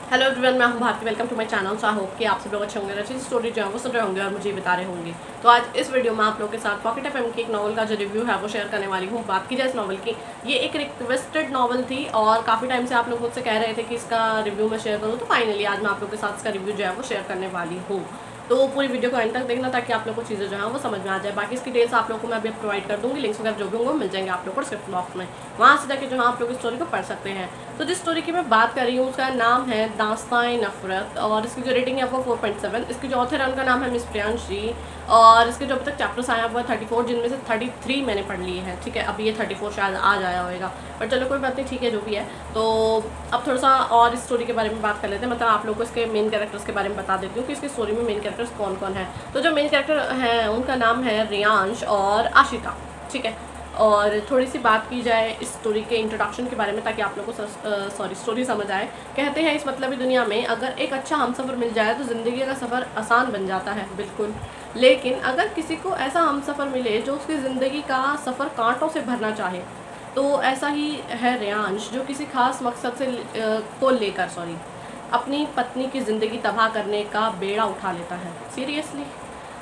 Hello everyone, मैं हूं Bharti. Welcome to my channel. So I hope कि आप सब लोग अच्छे होंगे, अच्छी स्टोरी जो है वो सुन रहे होंगे और मुझे बता रहे होंगे। तो आज इस वीडियो में आप लोगों के साथ पॉकेट एफएम की एक नॉवल का जो रिव्यू है वो शेयर करने वाली हूँ। बात की जाए इस नॉवल की, ये एक रिक्वेस्टेड नॉवल थी और काफ़ी टाइम से आप लोग मुझसे कह रहे थे कि इसका रिव्यू मैं शेयर करूँ, तो फाइनली आज मैं आप लोग के साथ इसका रिव्यू जो है वो शेयर करने वाली हूँ। तो पूरी वीडियो को एंड तक देखना ताकि आप लोग को चीज़ें जो है वो समझ में आ जाए। बाकी इसकी डिटेल्स आप लोगों को मैं अभी प्रोवाइड कर दूँगी, लिंक्स वगैरह जो भी होंगे मिल जाएंगे आप लोग को डिस्क्रिप्शन बॉक्स में, वहाँ से जाके जो है आप लोग इस स्टोरी को पढ़ सकते हैं। तो जिस स्टोरी की मैं बात कर रही हूँ उसका नाम है दास्तान नफरत और इसकी जो रेटिंग है वो 4.7। इसकी जो ऑथर है उनका नाम है मिस प्रियांश जी और इसके जो अभी तक चैप्टर्स आए हैं वो 34, जिनमें से 33 मैंने पढ़ लिए हैं। ठीक है, अभी ये 34 शायद आज आया होगा, पर चलो कोई बात नहीं, ठीक है जो भी है। तो अब थोड़ा सा और इस स्टोरी के बारे में बात कर लेते हैं, मतलब आप लोगों को इसके मेन कैरेक्टर्स के बारे में बता देती हूँ कि इसकी स्टोरी में मेन कैरेक्टर्स कौन कौन है। तो जो मेन कैरेक्टर हैं उनका नाम है रियांश और आशिका। ठीक है, और थोड़ी सी बात की जाए इस स्टोरी के इंट्रोडक्शन के बारे में ताकि आप लोगों को स्टोरी समझ आए। कहते हैं इस मतलबी दुनिया में अगर एक अच्छा हमसफ़र मिल जाए तो ज़िंदगी का सफ़र आसान बन जाता है। बिल्कुल, लेकिन अगर किसी को ऐसा हमसफ़र मिले जो उसकी ज़िंदगी का सफ़र कांटों से भरना चाहे, तो ऐसा ही है रियांश, जो किसी खास मकसद से को लेकर अपनी पत्नी की ज़िंदगी तबाह करने का बेड़ा उठा लेता है। सीरियसली।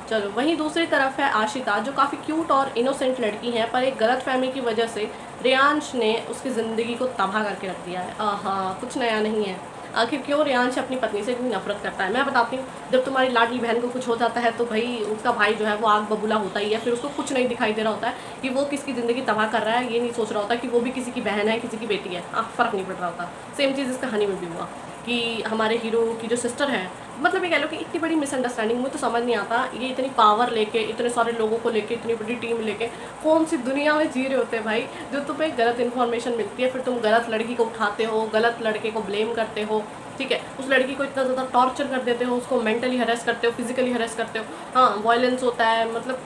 चलो, वहीं दूसरी तरफ है आशिता, जो काफ़ी क्यूट और इनोसेंट लड़की है, पर एक गलतफहमी की वजह से रियांश ने उसकी ज़िंदगी को तबाह करके रख दिया है। हाँ, कुछ नया नहीं है। आखिर क्यों रियांश अपनी पत्नी से इतनी नफरत करता है, मैं बताती हूँ। जब तुम्हारी लाडली बहन को कुछ हो जाता है तो भाई उसका भाई जो है वो आग बबूला होता ही है। फिर उसको कुछ नहीं दिखाई दे रहा होता है कि वो किसकी ज़िंदगी तबाह कर रहा है, ये नहीं सोच रहा होता कि वो भी किसी की बहन है, किसी की बेटी है। फ़र्क नहीं पड़ रहा होता। सेम चीज़ इस कहानी में भी हुआ कि हमारे हीरो की जो सिस्टर है, मतलब ये कह लो कि इतनी बड़ी मिसअंडरस्टैंडिंग, मुझे तो समझ नहीं आता ये इतनी पावर लेके, इतने सारे लोगों को लेके, इतनी बड़ी टीम लेके कौन सी दुनिया में जी रहे होते हैं भाई, जो तुम्हें गलत इन्फॉर्मेशन मिलती है, फिर तुम गलत लड़की को उठाते हो, गलत लड़के को ब्लेम करते हो। ठीक है, उस लड़की को इतना ज़्यादा टॉर्चर कर देते हो, उसको मेंटली हरेस करते हो, फिजिकली हरेस करते हो। हाँ, वायलेंस होता है, मतलब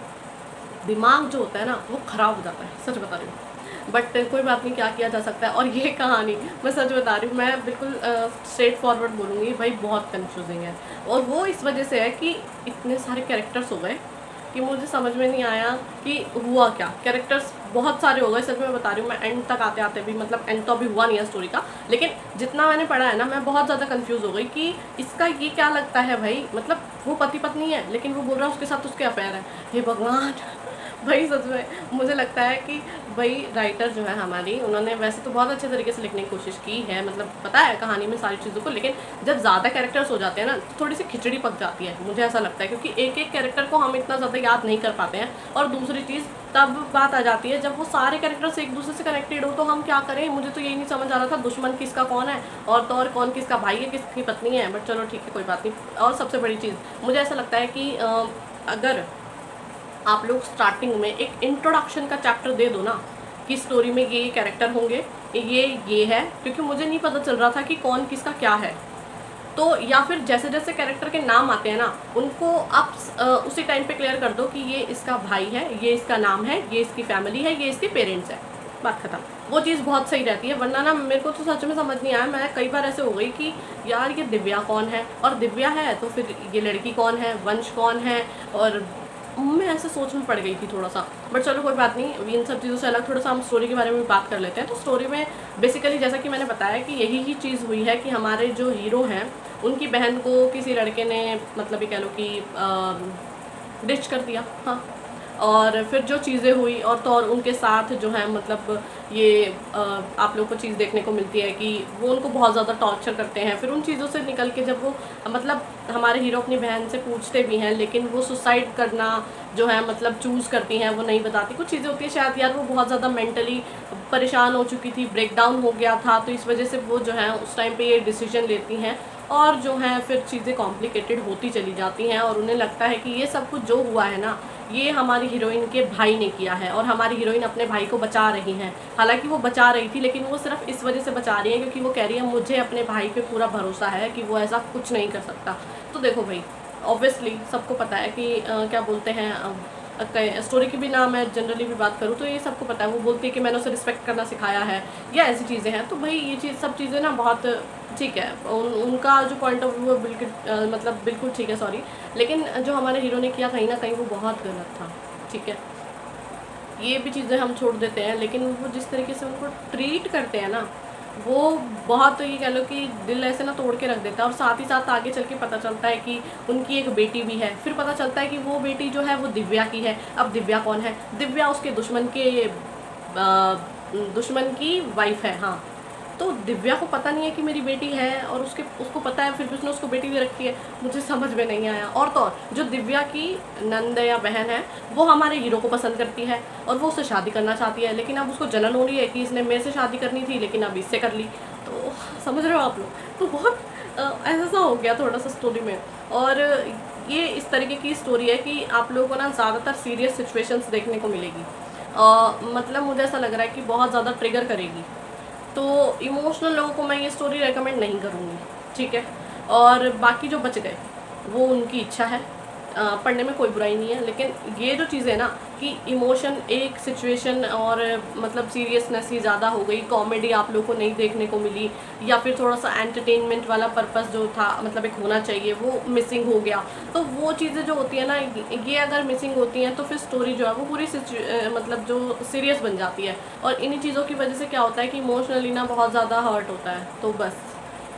दिमाग जो होता है ना वो ख़राब हो जाता है, सच बता रही हूँ। बट कोई बात नहीं, क्या किया जा सकता है। और ये कहानी, मैं सच बता रही हूँ, मैं बिल्कुल स्ट्रेट फॉरवर्ड बोलूँगी भाई, बहुत कन्फ्यूजिंग है। और वो इस वजह से है कि इतने सारे कैरेक्टर्स हो गए कि मुझे समझ में नहीं आया कि हुआ क्या। कैरेक्टर्स बहुत सारे हो गए, सच में बता रही हूँ। मैं एंड तक आते आते भी, मतलब एंड तो अभी हुआ नहीं है स्टोरी का, लेकिन जितना मैंने पढ़ा है ना, मैं बहुत ज़्यादा कंफ्यूज हो गई कि इसका ये क्या लगता है भाई। मतलब वो पति पत्नी है लेकिन वो बोल रहा है उसके साथ उसके अफेयर है। हे भगवान भाई, सच में मुझे लगता है कि भाई राइटर जो है हमारी, उन्होंने वैसे तो बहुत अच्छे तरीके से लिखने की कोशिश की है, मतलब पता है कहानी में सारी चीज़ों को, लेकिन जब ज़्यादा कैरेक्टर्स हो जाते हैं ना तो थोड़ी सी खिचड़ी पक जाती है, मुझे ऐसा लगता है। क्योंकि एक एक कैरेक्टर को हम इतना ज़्यादा याद नहीं कर पाते हैं। और दूसरी चीज़ तब बात आ जाती है जब वो सारे कैरेक्टर्स एक दूसरे से कनेक्टेड हो, तो हम क्या करें। मुझे तो यही नहीं समझ आ रहा था दुश्मन किसका कौन है और तो और कौन किसका भाई है, किसकी पत्नी है। बट चलो ठीक है, कोई बात नहीं। और सबसे बड़ी चीज़ मुझे ऐसा लगता है कि अगर आप लोग स्टार्टिंग में एक इंट्रोडक्शन का चैप्टर दे दो ना कि स्टोरी में ये कैरेक्टर होंगे, ये है, क्योंकि मुझे नहीं पता चल रहा था कि कौन किसका क्या है। तो या फिर जैसे जैसे कैरेक्टर के नाम आते हैं ना, उनको आप उसी टाइम पे क्लियर कर दो कि ये इसका भाई है, ये इसका नाम है, ये इसकी फैमिली है, ये इसके पेरेंट्स है, बात खत्म। वो चीज़ बहुत सही रहती है। वरना ना मेरे को तो सच में समझ नहीं आया, मैं कई बार ऐसे हो गई कि यार ये दिव्या कौन है, और दिव्या है तो फिर ये लड़की कौन है, वंश कौन है, और मैं ऐसे सोच में पड़ गई थी थोड़ा सा। बट चलो कोई बात नहीं, इन सब चीज़ों से अलग थोड़ा सा हम स्टोरी के बारे में बात कर लेते हैं। तो स्टोरी में बेसिकली जैसा कि मैंने बताया कि यही ही चीज़ हुई है कि हमारे जो हीरो हैं उनकी बहन को किसी लड़के ने, मतलब ये कह लो कि डिच कर दिया। हाँ, और फिर जो चीज़ें हुई और तो और उनके साथ जो है, मतलब ये आप लोग को चीज़ देखने को मिलती है कि वो उनको बहुत ज़्यादा टॉर्चर करते हैं। फिर उन चीज़ों से निकल के जब वो, मतलब हमारे हीरो अपनी बहन से पूछते भी हैं, लेकिन वो सुसाइड करना जो है मतलब चूज़ करती हैं, वो नहीं बताती। कुछ चीज़ें होती है, शायद यार वो बहुत ज़्यादा मेंटली परेशान हो चुकी थी, ब्रेकडाउन हो गया था, तो इस वजह से वो जो है उस टाइम पे ये डिसीजन लेती हैं। और जो है फिर चीज़ें कॉम्प्लिकेटेड होती चली जाती हैं और उन्हें लगता है कि ये सब कुछ जो हुआ है ना, ये हमारी हीरोइन के भाई ने किया है और हमारी हीरोइन अपने भाई को बचा रही हैं। हालांकि वो बचा रही थी, लेकिन वो सिर्फ इस वजह से बचा रही है क्योंकि वो कह रही है मुझे अपने भाई पे पूरा भरोसा है कि वो ऐसा कुछ नहीं कर सकता। तो देखो भाई, ऑब्वियसली सबको पता है कि क्या बोलते हैं, स्टोरी की भी ना मैं जनरली भी बात करूँ तो ये सबको पता है। वो बोलती है कि मैंने उसे रिस्पेक्ट करना सिखाया है, या ऐसी चीज़ें हैं। तो भाई ये चीज़, सब चीज़ें ना बहुत ठीक है, उनका जो पॉइंट ऑफ व्यू है बिल्कुल मतलब बिल्कुल ठीक है, सॉरी। लेकिन जो हमारे हीरो ने किया कहीं ना कहीं वो बहुत गलत था। ठीक है, ये भी चीज़ें हम छोड़ देते हैं, लेकिन वो जिस तरीके से उनको ट्रीट करते हैं ना, वो बहुत ये कह लो कि दिल ऐसे ना तोड़ के रख देता है। और साथ ही साथ आगे चल के पता चलता है कि उनकी एक बेटी भी है। फिर पता चलता है कि वो बेटी जो है वो दिव्या की है। अब दिव्या कौन है? दिव्या उसके दुश्मन की वाइफ है। हाँ, तो दिव्या को पता नहीं है कि मेरी बेटी है, और उसको पता है, फिर भी उसने उसको बेटी दे रखी है। मुझे समझ में नहीं आया। और तो और जो दिव्या की नंद या बहन है वो हमारे हीरो को पसंद करती है और वो उससे शादी करना चाहती है, लेकिन अब उसको जलन हो रही है कि इसने मेरे से शादी करनी थी लेकिन अब इससे कर ली। तो समझ रहे हो आप लोग? तो बहुत ऐसा सा हो गया थोड़ा सा स्टोरी में। और ये इस तरीके की स्टोरी है कि आप लोगों को ना ज़्यादातर सीरियस सिचुएशंस देखने को मिलेगी। मतलब मुझे ऐसा लग रहा है कि बहुत ज़्यादा ट्रिगर करेगी। तो इमोशनल लोगों को मैं ये स्टोरी रेकमेंड नहीं करूँगी, ठीक है। और बाकी जो बच गए वो उनकी इच्छा है, पढ़ने में कोई बुराई नहीं है। लेकिन ये जो चीज़ें ना कि इमोशन एक सिचुएशन और मतलब सीरियसनेस ही ज़्यादा हो गई, कॉमेडी आप लोगों को नहीं देखने को मिली, या फिर थोड़ा सा एंटरटेनमेंट वाला पर्पस जो था मतलब एक होना चाहिए वो मिसिंग हो गया। तो वो चीज़ें जो होती है ना, ये अगर मिसिंग होती हैं तो फिर स्टोरी जो है वो पूरी मतलब जो सीरियस बन जाती है। और इन्हीं चीज़ों की वजह से क्या होता है कि इमोशनली ना बहुत ज़्यादा हर्ट होता है। तो बस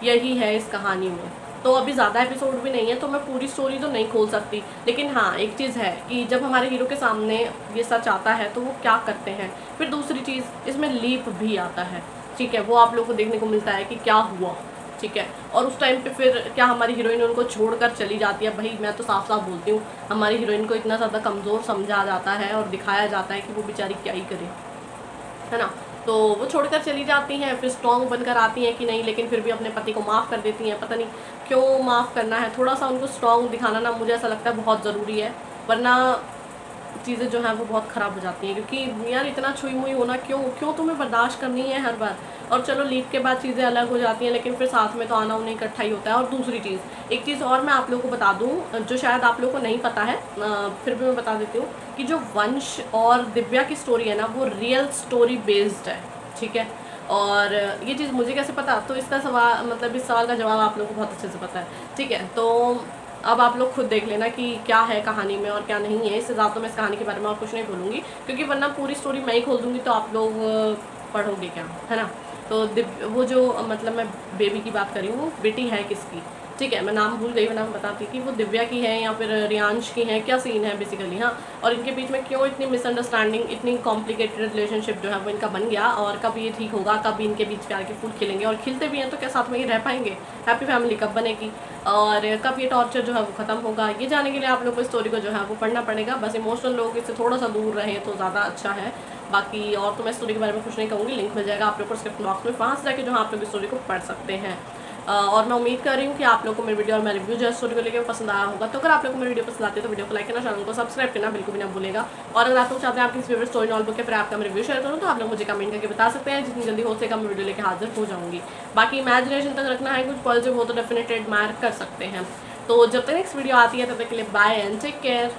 यही है इस कहानी में। तो अभी ज़्यादा एपिसोड भी नहीं है तो मैं पूरी स्टोरी तो नहीं खोल सकती, लेकिन हाँ एक चीज़ है कि जब हमारे हीरो के सामने ये सच आता है तो वो क्या करते हैं। फिर दूसरी चीज़ इसमें लीप भी आता है, ठीक है, वो आप लोग को देखने को मिलता है कि क्या हुआ, ठीक है। और उस टाइम पे फिर क्या हमारी हीरोइन उनको छोड़कर चली जाती है? भाई मैं तो साफ साफ बोलती हूँ, हमारी हीरोइन को इतना ज़्यादा कमज़ोर समझा जाता है और दिखाया जाता है कि वो बेचारी क्या ही करे, है ना। तो वो छोड़कर चली जाती हैं, फिर स्ट्रॉन्ग बनकर आती हैं कि नहीं, लेकिन फिर भी अपने पति को माफ़ कर देती हैं। पता नहीं क्यों माफ़ करना है, थोड़ा सा उनको स्ट्रॉन्ग दिखाना ना मुझे ऐसा लगता है बहुत ज़रूरी है, वरना चीज़ें जो हैं वो बहुत ख़राब हो जाती हैं। क्योंकि यार इतना छुई मुई होना क्यों तुम्हें बर्दाश्त करनी है हर बार। और चलो लीव के बाद चीज़ें अलग हो जाती हैं, लेकिन फिर साथ में तो आना उन्हें इकट्ठा ही होता है। और दूसरी चीज़, एक चीज़ और मैं आप लोगों को बता दूँ जो शायद आप लोगों को नहीं पता है, फिर भी मैं बता देती हूँ कि जो वंश और दिव्या की स्टोरी है ना वो रियल स्टोरी बेस्ड है, ठीक है। और ये चीज़ मुझे कैसे पता? तो इसका सवाल मतलब इस सवाल का जवाब आप लोगों को बहुत अच्छे से पता है, ठीक है। तो अब आप लोग खुद देख लेना कि क्या है कहानी में और क्या नहीं है। इससे ज़्यादा तो मैं इस कहानी के बारे में और कुछ नहीं बोलूँगी, क्योंकि वरना पूरी स्टोरी मैं ही खोल दूँगी तो आप लोग पढ़ोगे क्या, है ना। तो वो जो मतलब मैं बेबी की बात कर रही हूँ, बेटी है किसकी, ठीक है, मैं नाम भूल गई वरना मैं बताती कि वो दिव्या की है या फिर रियांश की है, क्या सीन है बेसिकली। हाँ, और इनके बीच में क्यों इतनी मिसअंडरस्टैंडिंग, इतनी कॉम्प्लिकेटेड रिलेशनशिप जो है वो इनका बन गया, और कब ये ठीक होगा, कब इनके बीच प्यार के फूल खिलेंगे, और खिलते भी हैं तो क्या साथ में ही रह पाएंगे, हैप्पी फैमिली कब बनेगी, और कब ये टॉर्चर जो है वो ख़त्म होगा। ये जाने के लिए आप लोग को स्टोरी को जो है वो पढ़ना पड़ेगा। बस इमोशनल लोग इससे थोड़ा सा दूर रहे तो ज़्यादा अच्छा है। बाकी और तो मैं स्टोरी के बारे में कुछ नहीं कहूँगी, लिंक मिल जाएगा आप लोग को डिस्क्रिप्शन बॉक्स में, वहाँ से जाके जो आप लोग स्टोरी को पढ़ सकते हैं। और मैं उम्मीद कर रही हूँ कि आप लोगों को मेरी वीडियो और मेरी रिव्यू जो है स्टोरी को लेकर पसंद आया होगा। तो अगर आप लोग को मेरी वीडियो पसंद आती है तो वीडियो को लाइक करना, चैनल को सब्सक्राइब करना बिल्कुल भी ना भूलेगा। और अगर आप लोग चाहते हैं आपकी फेवरेट स्टोरी नॉल बुक है फिर आपका मैं रिव्यू शेयर करूँ तो आप लोग मुझे कमेंट करके बता सकते हैं। जितनी जल्दी हो सकेगा मैं वीडियो लेकर हाजिर हो जाऊँगी। बाकी इमेजिनेशन तक रखना है, कुछ पॉजिटिव हो तो डेफिनेटली एडमायर कर सकते हैं। तो जब तक नेक्स्ट वीडियो आती है तब तक के लिए बाय एंड टेक केयर।